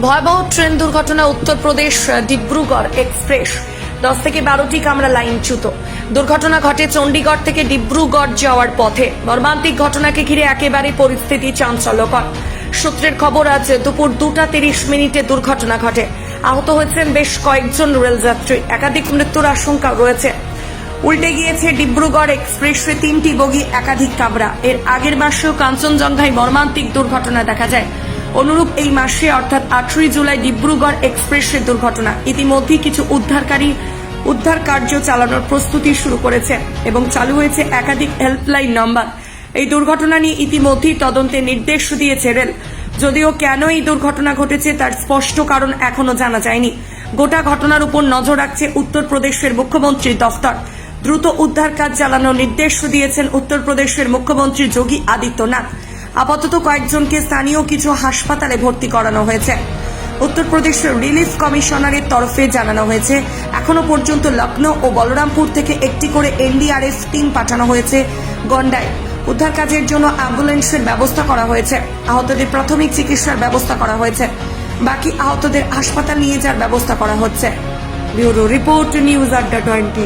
ভয়াবহ ট্রেন দুর্ঘটনা উত্তরপ্রদেশ ডিব্রুগড় এক্সপ্রেস 10 থেকে 12টি কামরা লাইনচ্যুত। দুর্ঘটনা ঘটে চণ্ডীগড় থেকে ডিব্রুগড় যাওয়ার পথে। মর্মান্তিক ঘটনাকে ঘিরে একেবারে পরিস্থিতি চাঞ্চল্যকর। সূত্রের খবর, আজ দুপুর 2:30 দুর্ঘটনা ঘটে। আহত হয়েছেন বেশ কয়েকজন রেলযাত্রী। একাধিক মৃত্যুর আশঙ্কা রয়েছে। উল্টে গিয়েছে ডিব্রুগড় এক্সপ্রেসে 3টি বগি, একাধিক কামরা। এর আগের মাসেও কাঞ্চনজঙ্ঘায় মর্মান্তিক দুর্ঘটনা দেখা যায়। অনুরূপ এই মাসে অর্থাৎ 18 জুলাই ডিব্রুগড় এক্সপ্রেসের দুর্ঘটনা। ইতিমধ্যেই কিছু উদ্ধার কার্য চালানোর প্রস্তুতি শুরু করেছে এবং চালু হয়েছে একাধিক হেল্পলাইন নম্বর। এই দুর্ঘটনা নিয়ে ইতিমধ্যেই তদন্তের নির্দেশ দিয়েছে রেল। যদিও কেন এই দুর্ঘটনা ঘটেছে তার স্পষ্ট কারণ এখনো জানা যায়নি। গোটা ঘটনার উপর নজর রাখছে উত্তরপ্রদেশের মুখ্যমন্ত্রীর দফতর। দ্রুত উদ্ধার কাজ চালানোর নির্দেশ দিয়েছেন উত্তরপ্রদেশের মুখ্যমন্ত্রী যোগী আদিত্যনাথ। আপাতত কয়েকজনকে স্থানীয় কিছু হাসপাতালে ভর্তি করানো হয়েছে। উত্তরপ্রদেশের রিলিফ কমিশনারের তরফে জানানো হয়েছে, এখনো পর্যন্ত লখনৌ ও বলরামপুর থেকে একটি করে এনডিআরএফ টিম পাঠানো হয়েছে গন্ডায়। উদ্ধার কাজের জন্য অ্যাম্বুলেন্সের ব্যবস্থা করা হয়েছে। আহতদের প্রাথমিক চিকিৎসার ব্যবস্থা করা হয়েছে। বাকি আহতদের হাসপাতাল নিয়ে যাওয়ার ব্যবস্থা করা হচ্ছে। ব্যুরো রিপোর্ট, নিউজ আড্ডা 20।